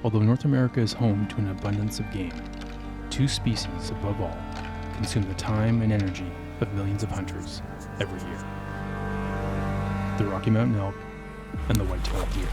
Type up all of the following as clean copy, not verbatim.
Although North America is home to an abundance of game, two species above all consume the time and energy of millions of hunters every year: the Rocky Mountain elk and the whitetail deer.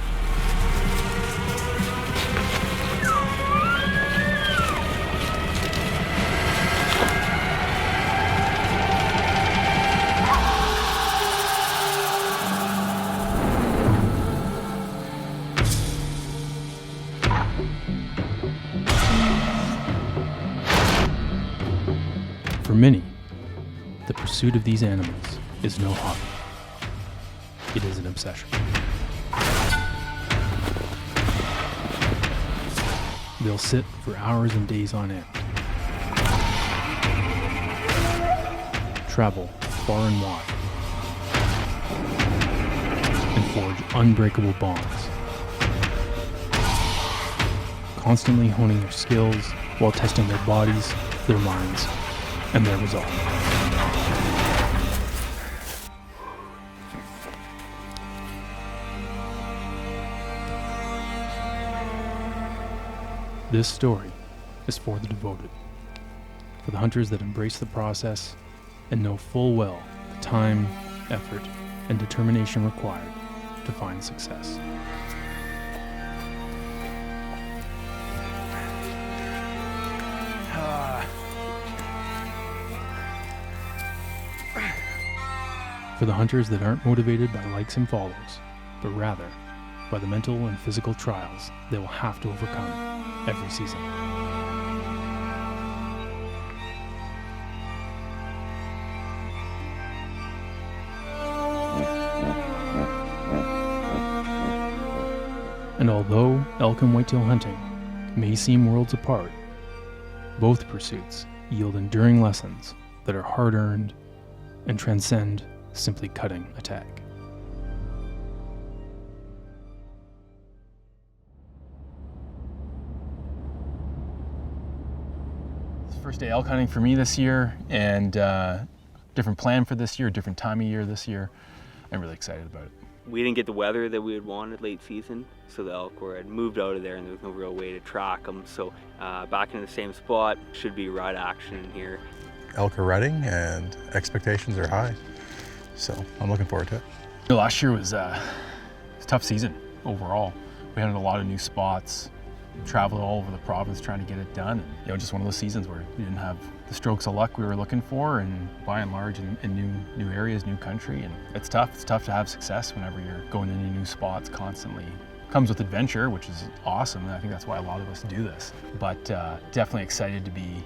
For many, the pursuit of these animals is no hobby. It is an obsession. They'll sit for hours and days on end, travel far and wide, and forge unbreakable bonds, constantly honing their skills while testing their bodies, their minds, and their resolve. This story is for the devoted, for the hunters that embrace the process and know full well the time, effort, and determination required to find success. For the hunters that aren't motivated by likes and follows, but rather by the mental and physical trials they will have to overcome every season. And although elk and whitetail hunting may seem worlds apart, both pursuits yield enduring lessons that are hard-earned and transcend simply cutting a tag. It's the first day elk hunting for me this year, and different plan for this year, different time of year this year. I'm really excited about it. We didn't get the weather that we had wanted late season, so the elk had moved out of there and there was no real way to track them. So back in the same spot, should be rut action in here. Elk are rutting and expectations are high, so I'm looking forward to it. Last year was a tough season overall. We had a lot of new spots, traveled all over the province trying to get it done. And, just one of those seasons where we didn't have the strokes of luck we were looking for, and by and large in new areas, new country. And it's tough. It's tough to have success whenever you're going into new spots constantly. Comes with adventure, which is awesome, and I think that's why a lot of us do this. But definitely excited to be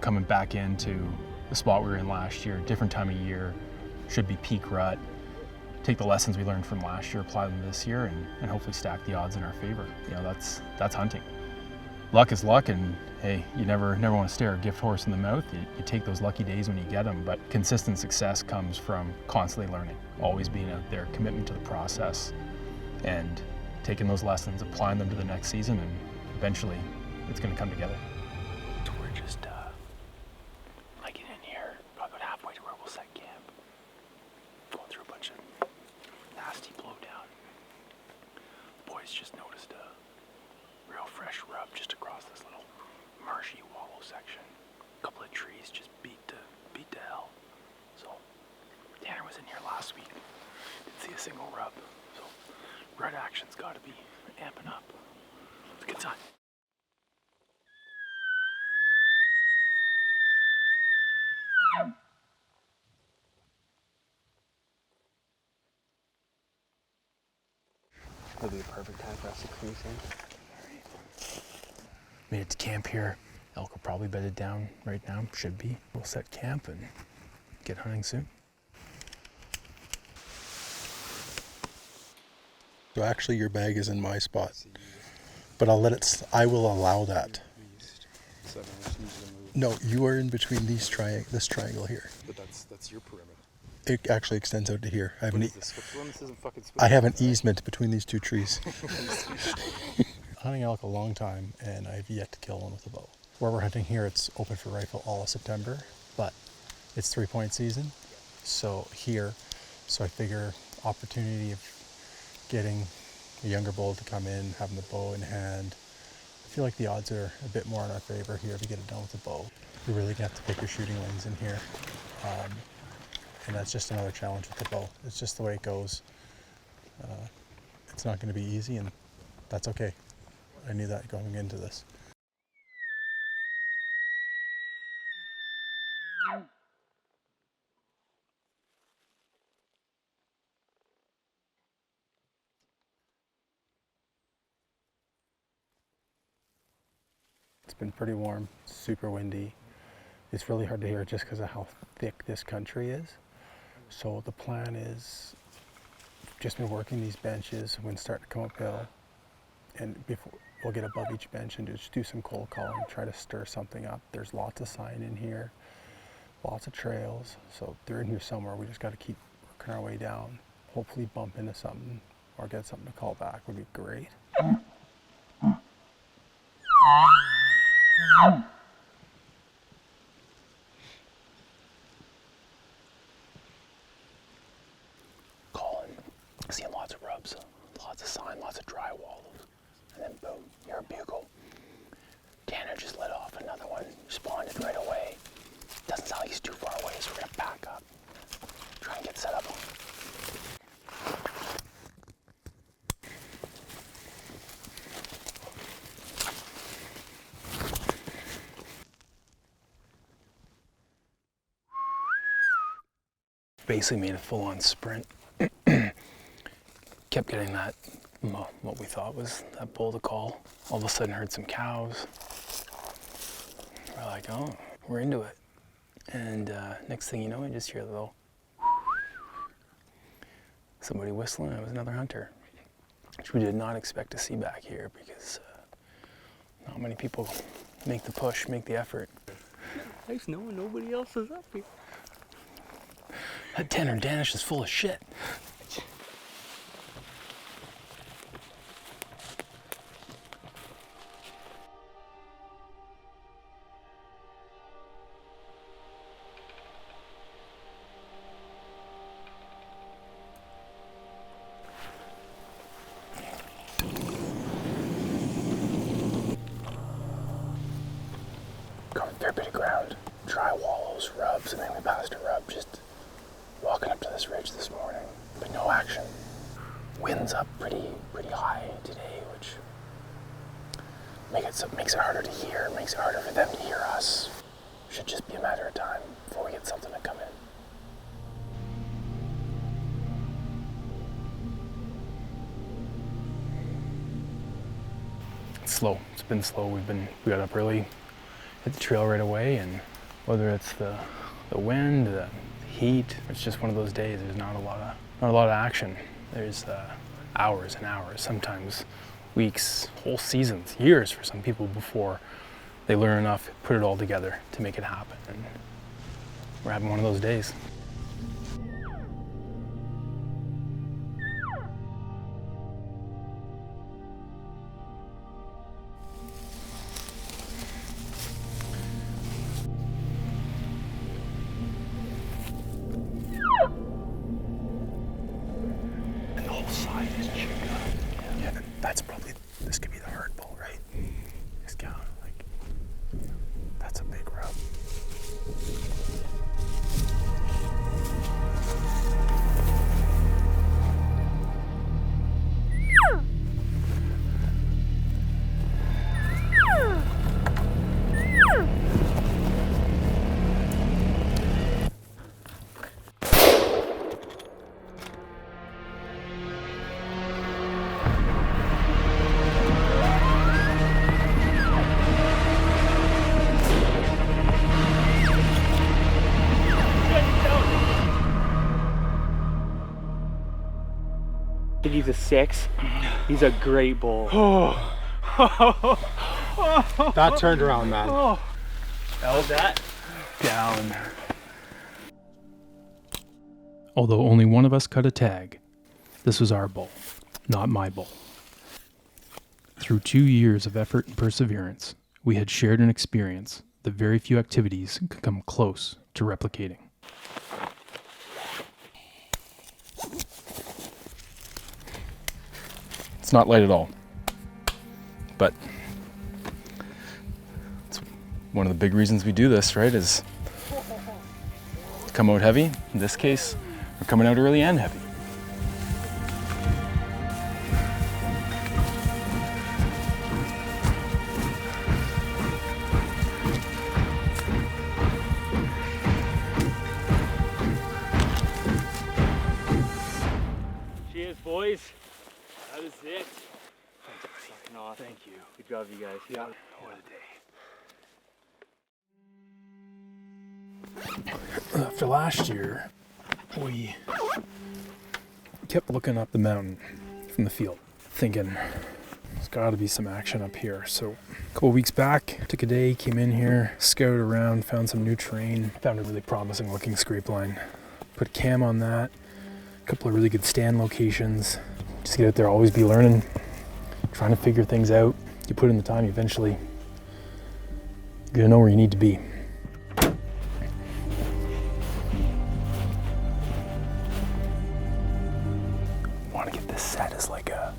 coming back into the spot we were in last year, different time of year, should be peak rut. Take the lessons we learned from last year, apply them this year, and hopefully stack the odds in our favor. That's hunting. Luck is luck, and hey, you never want to stare a gift horse in the mouth. You take those lucky days when you get them, but consistent success comes from constantly learning, always being out there, commitment to the process, and taking those lessons, applying them to the next season, and eventually it's going to come together. We're just like in here, probably about halfway to where we'll set camp. Going through a bunch of nasty blowdown. The boys just noticed a real fresh rub just across this little marshy wallow section. A couple of trees just beat to hell. So Tanner was in here last week. Didn't see a single rub. So rut action's got to be amping up. It's a good sign. That'd be a perfect time for us to cruise in. Made it to camp here. Elk are probably bedded down right now, should be. We'll set camp and get hunting soon. So actually your bag is in my spot, but I will allow that. No, you are in between this triangle here. But that's your perimeter. It actually extends out to here. I have I have an easement between these two trees. Hunting elk a long time, and I've yet to kill one with a bow. Where we're hunting here, it's open for rifle all of September, but it's 3-point season. So I figure opportunity of getting a younger bull to come in, having the bow in hand, feel like the odds are a bit more in our favor here to get it done with a bow. You're really gonna have to pick your shooting lanes in here. And that's just another challenge with the bow. It's just the way it goes. It's not gonna be easy, and that's okay. I knew that going into this. It's been pretty warm, super windy. It's really hard to hear just because of how thick this country is. So the plan is just been working these benches when start to come uphill, and before we'll get above each bench and just do some cold calling, try to stir something up. There's lots of sign in here, lots of trails, so they're in here somewhere. We just got to keep working our way down. Hopefully bump into something or get something to call back would be great. Calling, seeing lots of rubs, lots of sign, lots of dry wallows, and then boom, you're a bugle. Tanner just let off another one, responded right away. Doesn't sound like he's too far away, so we're gonna back up, try and get set up on him. Basically made a full-on sprint. Kept getting that, what we thought was that bull to call. All of a sudden heard some cows. We're like, oh, we're into it. And next thing you know, I just hear a little somebody whistling. It was another hunter, which we did not expect to see back here because not many people make the push, make the effort. Nice knowing nobody else is up here. That Tanner Danish is full of shit. Covered a fair bit of ground, dry wallows, rubs, and then we passed a rub just walking up to this ridge this morning, but no action. Wind's up pretty high today, which makes it harder to hear, makes it harder for them to hear us. Should just be a matter of time before we get something to come in. It's slow. It's been slow. We got up early, hit the trail right away, and whether it's the wind, the heat, it's just one of those days. There's not a lot of action. There's hours and hours, sometimes weeks, whole seasons, years for some people before they learn enough, put it all together to make it happen. And we're having one of those days. That's probably, this could be the hard bull, right? Just count, like, that's a big rub. I think he's a 6. He's a great bull. That turned around, man. How's that? Down. Although only one of us cut a tag, this was our bull, not my bull. Through 2 years of effort and perseverance, we had shared an experience that very few activities could come close to replicating. It's not light at all, but one of the big reasons we do this, right, is to come out heavy. In this case, we're coming out early and heavy. Cheers, boys. That is it. Fucking awesome. Thank you. Good job, you guys. Yeah. What a day. For last year, we kept looking up the mountain from the field, thinking there's got to be some action up here. So a couple weeks back, took a day, came in here, scouted around, found some new terrain, found a really promising looking scrape line. Put a cam on that, a couple of really good stand locations. Just get out there, always be learning, trying to figure things out. You put in the time, eventually you're gonna know where you need to be. Want to get this set as like a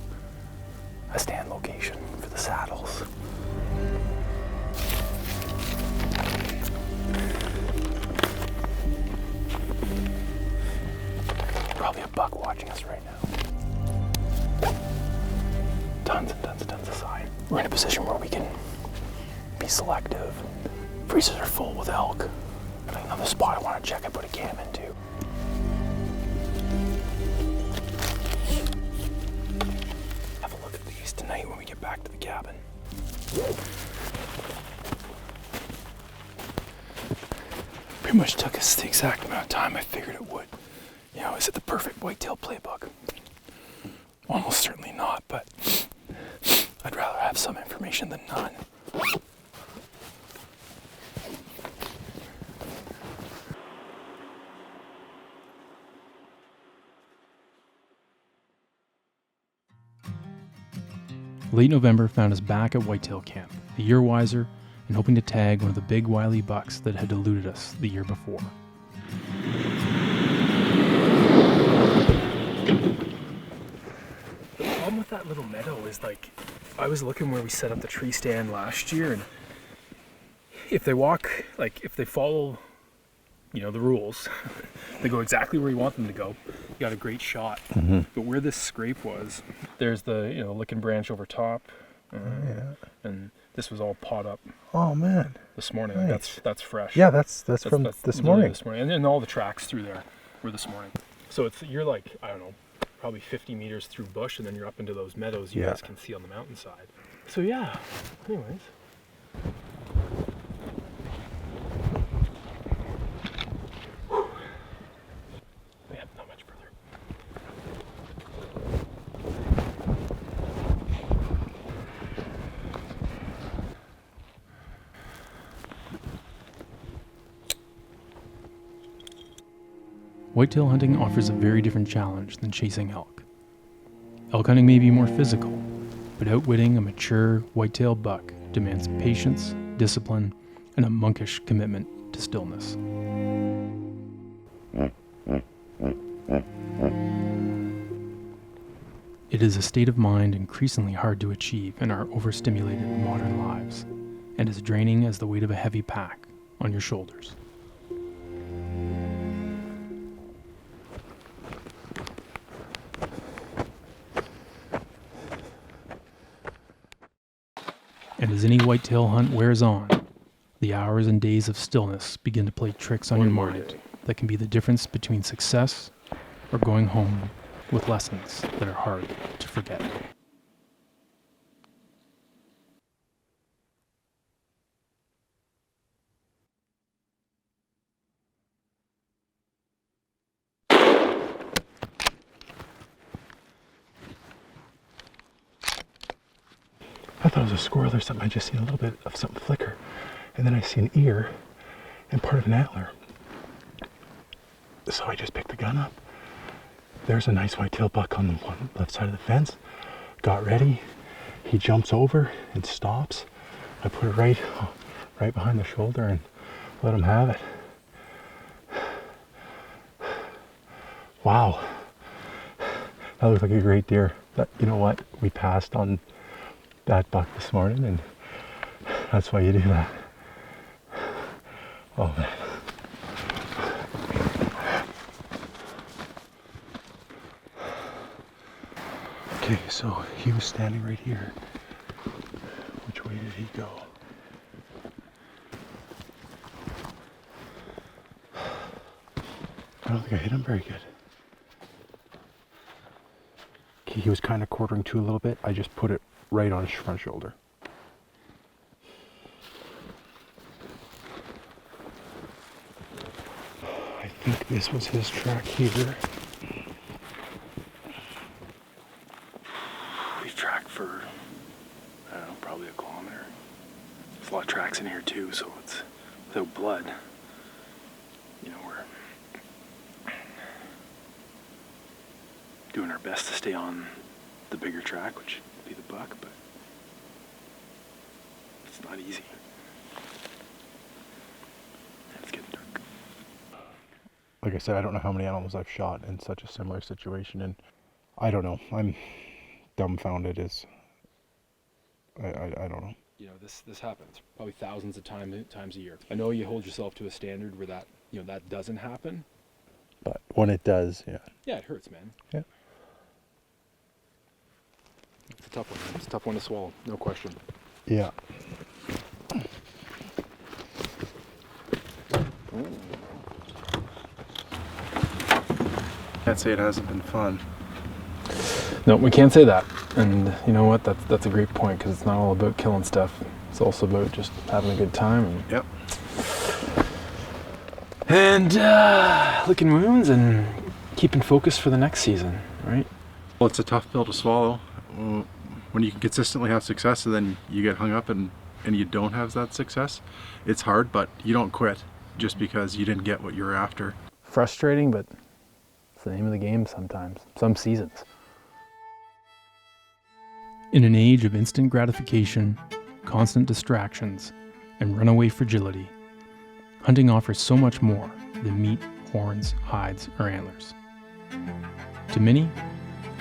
stand location for the saddles. Probably a buck watching us right now. Tons and tons and tons of sign. We're in a position where we can be selective. Freezers are full with elk. Another spot I want to check and put a cam into. Have a look at these tonight when we get back to the cabin. Pretty much took us the exact amount of time I figured it would. You know, is it the perfect whitetail playbook? Almost certainly not, but I'd rather have some information than none. Late November found us back at Whitetail Camp, a year wiser and hoping to tag one of the big wily bucks that had eluded us the year before. The problem with that little meadow is, like, I was looking where we set up the tree stand last year, and if they walk, like, if they follow, you know, the rules, they go exactly where you want them to go, you got a great shot. Mm-hmm. But where this scrape was, there's the, you know, licking branch over top, Yeah. and this was all pot up Oh man. this morning. Like, Nice. that's fresh. Yeah, that's from this literally morning. This morning, and then all the tracks through there were this morning. So it's, you're like, I don't know, probably 50 meters through bush, and then you're up into those meadows you Yeah. guys can see on the mountainside. So yeah, anyways. Yeah, not much further. Whitetail hunting offers a very different challenge than chasing elk. Elk hunting may be more physical, but outwitting a mature whitetail buck demands patience, discipline, and a monkish commitment to stillness. It is a state of mind increasingly hard to achieve in our overstimulated modern lives, and as draining as the weight of a heavy pack on your shoulders. And as any whitetail hunt wears on, the hours and days of stillness begin to play tricks on your mind that can be the difference between success or going home with lessons that are hard to forget. I thought it was a squirrel or something. I just seen a little bit of something flicker, and then I see an ear and part of an antler. So I just picked the gun up. There's a nice whitetail buck on the one left side of the fence. Got ready. He jumps over and stops. I put it right behind the shoulder and let him have it. Wow, that looked like a great deer. You know what? We passed on that buck this morning, and that's why you do that. Oh man. Okay, so he was standing right here. Which way did he go? I don't think I hit him very good. Okay, he was kind of quartering to a little bit. I just put it right on his front shoulder. I think this was his track here. We've tracked for, I don't know, probably a kilometer. There's a lot of tracks in here too, so it's without blood. You know, we're doing our best to stay on the bigger track, which would be the buck, but it's not easy. It's getting dark. Like I said, I don't know how many animals I've shot in such a similar situation, and I don't know. I'm dumbfounded as I don't know. You know, this happens probably thousands of times a year. I know you hold yourself to a standard where that, you know, that doesn't happen. But when it does, yeah. Yeah, it hurts, man. Yeah. It's a tough one. It's a tough one to swallow, no question. Yeah. Can't say it hasn't been fun. No, we can't say that. And you know what? That's a great point, because it's not all about killing stuff. It's also about just having a good time. And, Yep. and licking wounds and keeping focus for the next season, right? Well, it's a tough pill to swallow. When you can consistently have success and then you get hung up and you don't have that success, it's hard, but you don't quit just because you didn't get what you were after. Frustrating, but it's the name of the game sometimes, some seasons. In an age of instant gratification, constant distractions, and runaway fragility, hunting offers so much more than meat, horns, hides, or antlers. To many,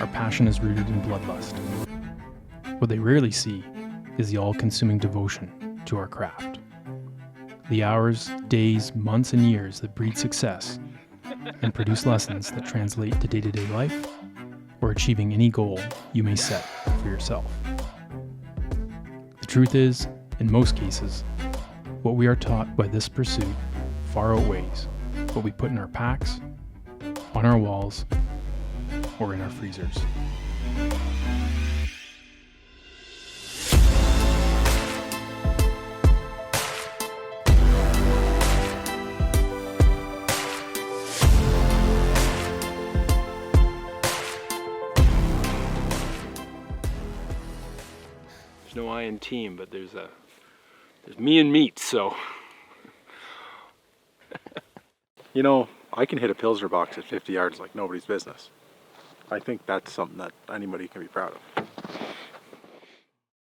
our passion is rooted in bloodlust. What they rarely see is the all-consuming devotion to our craft. The hours, days, months, and years that breed success and produce lessons that translate to day-to-day life or achieving any goal you may set for yourself. The truth is, in most cases, what we are taught by this pursuit far outweighs what we put in our packs, on our walls, or in our freezers. There's no I in team, but there's me and meat, so. You know, I can hit a Pilsner box at 50 yards like nobody's business. I think that's something that anybody can be proud of.